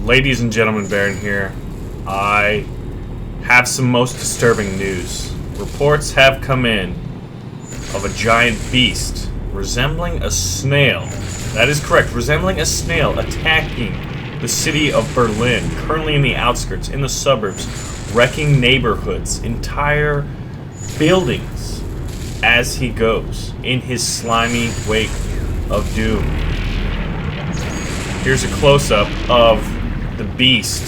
Ladies and gentlemen, Baron here. I have some most disturbing news. Reports have come in of a giant beast resembling a snail. That is correct, resembling a snail attacking the city of Berlin, currently in the outskirts, in the suburbs, wrecking neighborhoods, entire buildings as he goes in his slimy wake of doom. Here's a close-up of the beast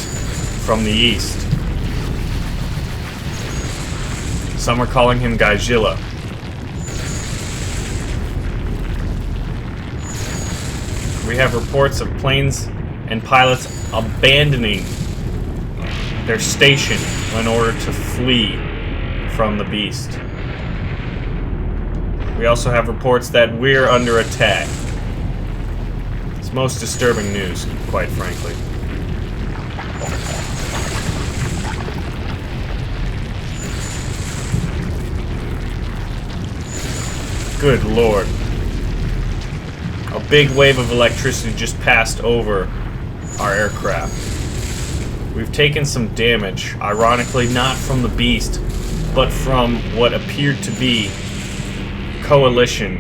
from the east. Some are calling him Gaijilla. We have reports of planes and pilots abandoning their station in order to flee from the beast. We also have reports that we're under attack. It's most disturbing news, quite frankly. Good lord. A big wave of electricity just passed over our aircraft. We've taken some damage, ironically not from the beast, but from what appeared to be coalition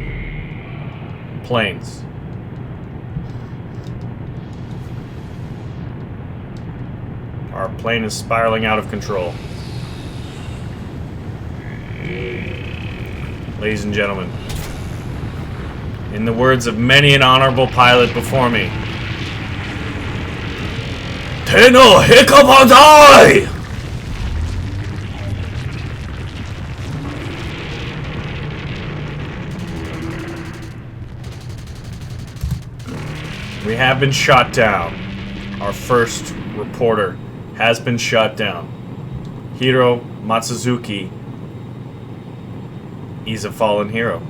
planes. Our plane is spiraling out of control. Ladies and gentlemen, in the words of many an honorable pilot before me, Tenno Hikabadai! We have been shot down. Our first reporter has been shot down. Hiro Matsuzuki is a fallen hero.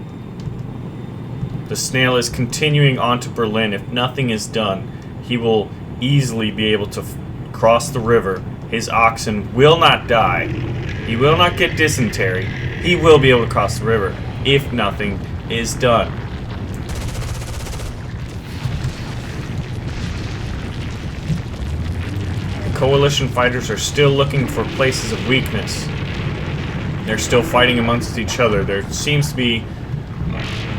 The snail is continuing on to Berlin. If nothing is done, he will easily be able to cross the river. His oxen will not die. He will not get dysentery. He will be able to cross the river if nothing is done. The coalition fighters are still looking for places of weakness. They're still fighting amongst each other. There seems to be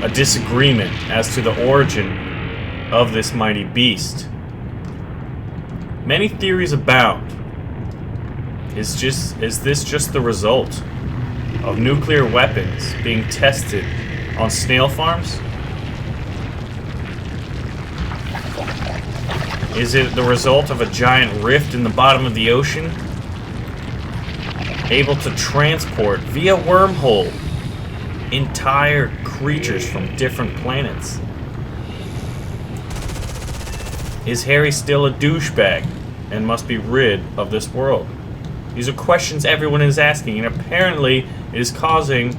a disagreement as to the origin of this mighty beast. Many theories abound. Is this just the result of nuclear weapons being tested on snail farms? Is it the result of a giant rift in the bottom of the ocean, able to transport via wormhole entire creatures from different planets? Is Harry still a douchebag and must be rid of this world? These are questions everyone is asking, and apparently it is causing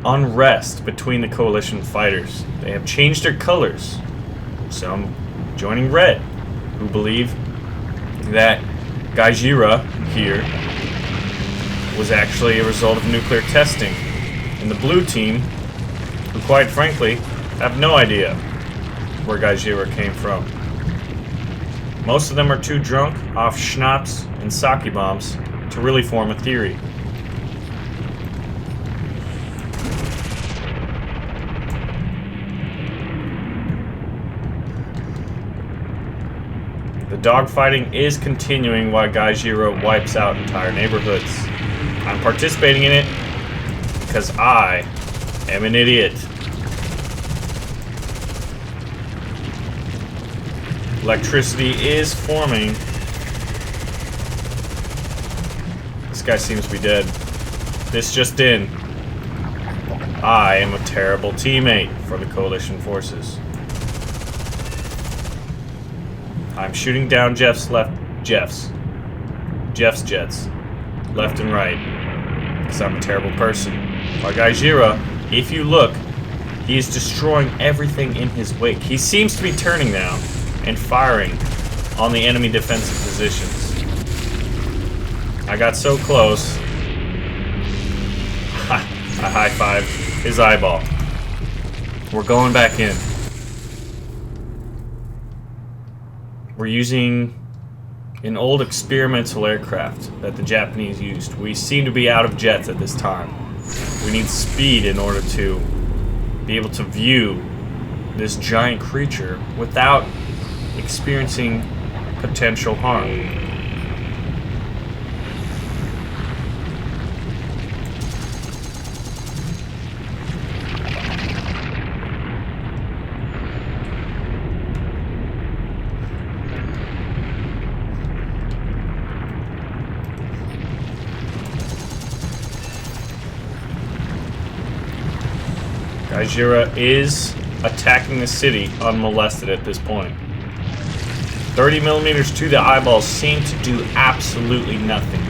unrest between the coalition fighters. They have changed their colors. Some joining red, who believe that Gaijilla here was actually a result of nuclear testing. And the blue team, who quite frankly have no idea where Gaijilla came from. Most of them are too drunk off schnapps and sake bombs to really form a theory. The dogfighting is continuing while Gaijilla wipes out entire neighborhoods. I'm participating in it because I am an idiot. Electricity is forming. This guy seems to be dead. This just in. I am a terrible teammate for the coalition forces. I'm shooting down Jeff's jets, left and right, because I'm a terrible person. While Gaijilla, if you look, he is destroying everything in his wake. He seems to be turning now and firing on the enemy defensive positions. I got so close. I high-fived his eyeball. We're going back in. We're using an old experimental aircraft that the Japanese used. We seem to be out of jets at this time. We need speed in order to be able to view this giant creature without experiencing potential harm. Gaijilla is attacking the city unmolested at this point. 30 millimeters to the eyeballs seem to do absolutely nothing.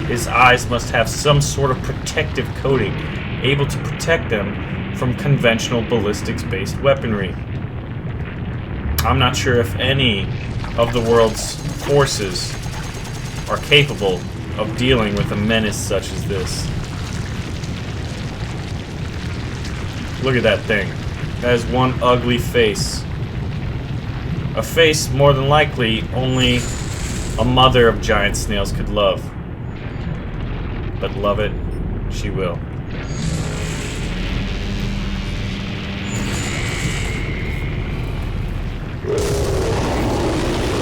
His eyes must have some sort of protective coating, able to protect them from conventional ballistics-based weaponry. I'm not sure if any of the world's forces are capable of dealing with a menace such as this. Look at that thing. That is one ugly face. A face, more than likely, only a mother of giant snails could love. But love it, she will.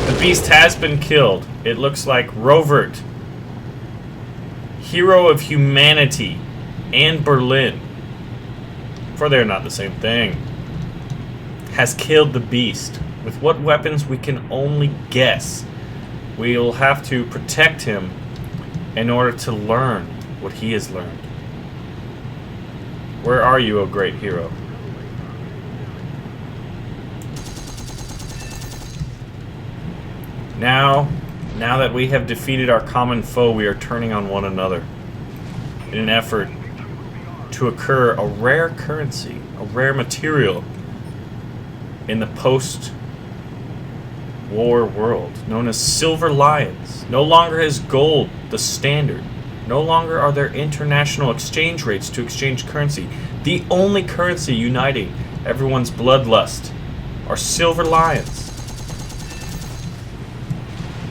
The beast has been killed. It looks like Rovert, hero of humanity, and Berlin, for they're not the same thing, has killed the beast. With what weapons we can only guess. We'll have to protect him in order to learn what he has learned. Where are you, O great hero? Now that we have defeated our common foe, we are turning on one another in an effort to occur a rare currency, a rare material in the post-war world, known as silver lions. No longer is gold the standard. No longer are there international exchange rates to exchange currency. The only currency uniting everyone's bloodlust are silver lions.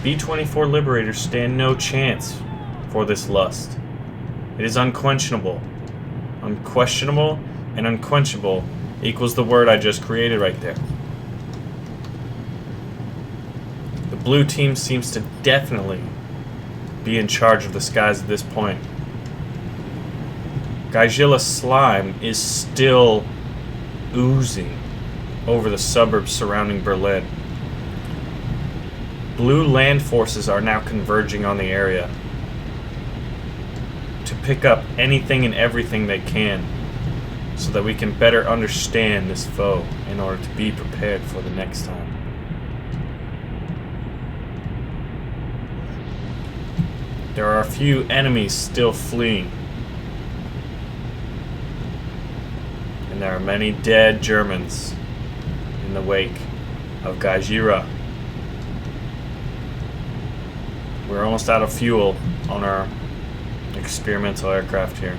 B-24 Liberators stand no chance for this lust. It is unquenchable. Unquestionable and unquenchable equals the word I just created right there. The blue team seems to definitely be in charge of the skies at this point. Gaijilla slime is still oozing over the suburbs surrounding Berlin. Blue land forces are now converging on the area to pick up anything and everything they can so that we can better understand this foe in order to be prepared for the next time. There are a few enemies still fleeing, and there are many dead Germans in the wake of Gaijilla. We're almost out of fuel on our experimental aircraft here.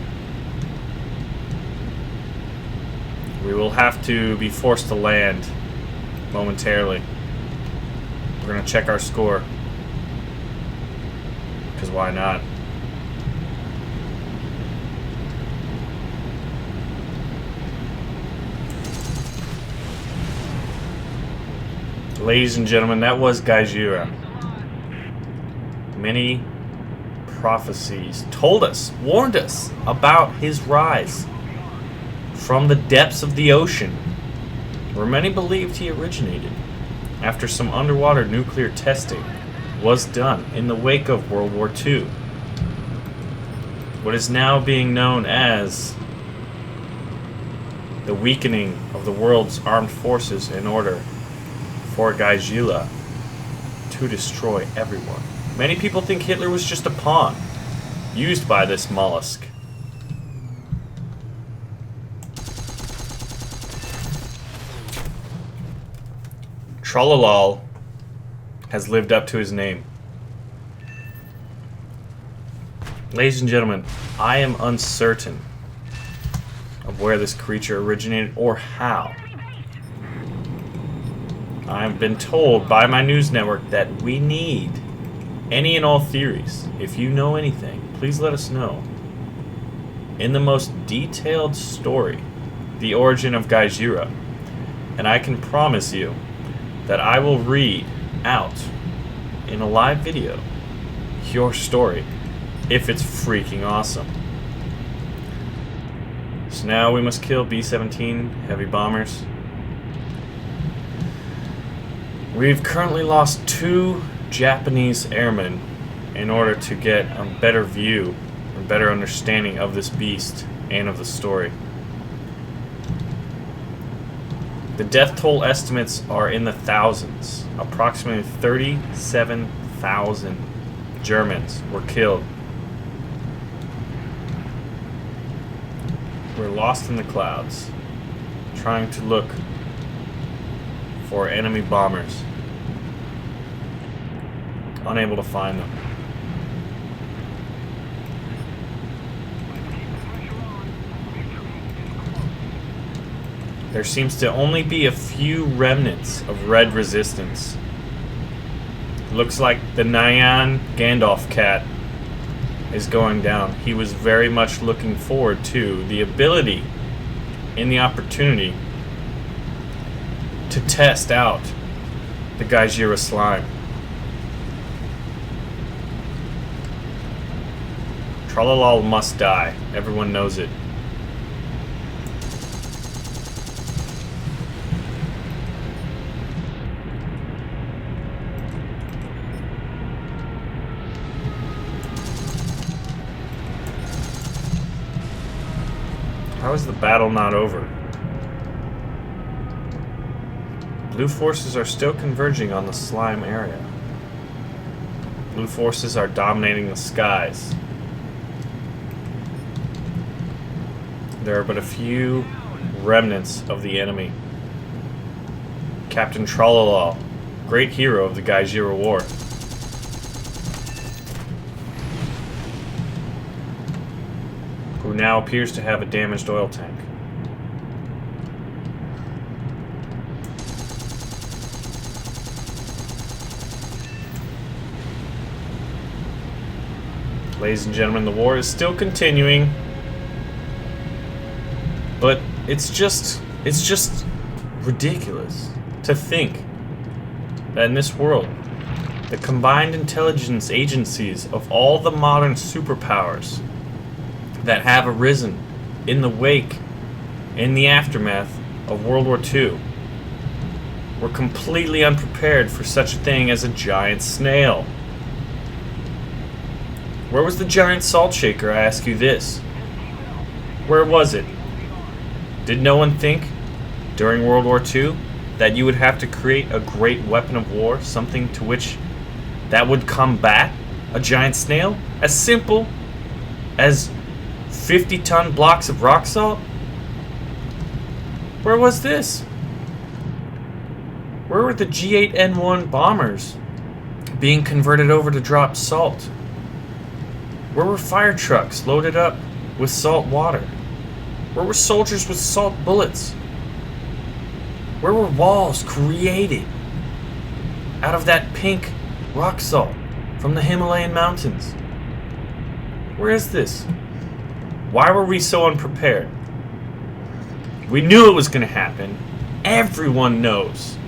We will have to be forced to land momentarily. We're going to check our score. Because why not? Ladies and gentlemen, that was Gaijilla. Many prophecies told us, warned us about his rise from the depths of the ocean, where many believed he originated after some underwater nuclear testing was done in the wake of World War II. What is now being known as the weakening of the world's armed forces in order for Gaijilla to destroy everyone. Many people think Hitler was just a pawn used by this mollusk. Trollalal has lived up to his name. Ladies and gentlemen, I am uncertain of where this creature originated or how. I've been told by my news network that we need any and all theories. If you know anything, please let us know. In the most detailed story, the origin of Gaijilla, and I can promise you that I will read out in a live video your story if it's freaking awesome. So now we must kill B-17 heavy bombers. We've currently lost 2 Japanese airmen in order to get a better view or better understanding of this beast and of the story. The death toll estimates are in the thousands. Approximately 37,000 Germans were killed. We're lost in the clouds, trying to look for enemy bombers. Unable to find them. There seems to only be a few remnants of red resistance. Looks like the Nyan Gandalf cat is going down. He was very much looking forward to the ability and the opportunity to test out the Gaijilla slime. Tralala must die. Everyone knows it. How is the battle not over? Blue forces are still converging on the slime area. Blue forces are dominating the skies. There are but a few remnants of the enemy. Captain Tralala, great hero of the Gaijilla War. Who now appears to have a damaged oil tank. Ladies and gentlemen, the war is still continuing. But it's just ridiculous to think that in this world, the combined intelligence agencies of all the modern superpowers that have arisen in the wake, in the aftermath of World War II, were completely unprepared for such a thing as a giant snail. Where was the giant salt shaker, I ask you this? Where was it? Did no one think, during World War II, that you would have to create a great weapon of war, something to which that would combat a giant snail? As simple as 50-ton blocks of rock salt? Where was this? Where were the G8N1 bombers being converted over to drop salt? Where were fire trucks loaded up with salt water? Where were soldiers with salt bullets? Where were walls created out of that pink rock salt from the Himalayan mountains? Where is this? Why were we so unprepared? We knew it was going to happen. Everyone knows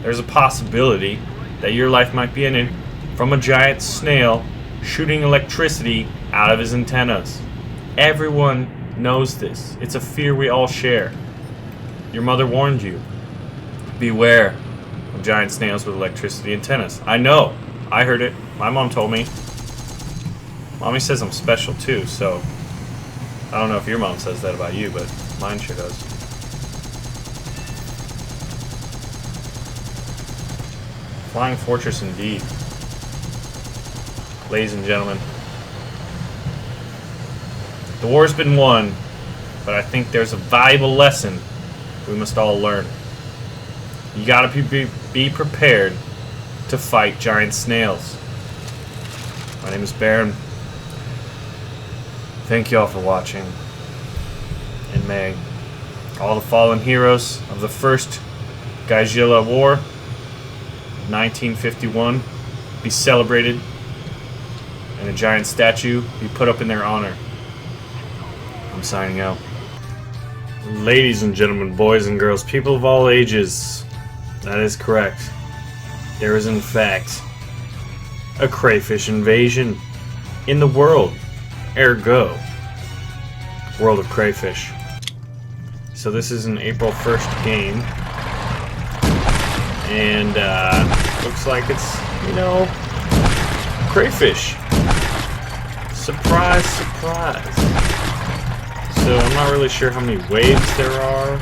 there's a possibility that your life might be ended from a giant snail shooting electricity out of his antennas. Everyone knows this. It's a fear we all share. Your mother warned you. Beware of giant snails with electricity antennas. I know. I heard it. My mom told me. Mommy says I'm special too, so I don't know if your mom says that about you, but mine sure does. Flying fortress indeed. Ladies and gentlemen. The war's been won, but I think there's a valuable lesson we must all learn. You gotta be prepared to fight giant snails. My name is Baron. Thank you all for watching. And may all the fallen heroes of the first Gaijilla War 1951 be celebrated and a giant statue be put up in their honor. I'm signing out. Ladies and gentlemen, boys and girls, people of all ages, that is correct. There is in fact a crayfish invasion in the world, ergo, world of crayfish. So this is an April 1st game, and looks like it's, you know, crayfish. Surprise, surprise. So I'm not really sure how many waves there are.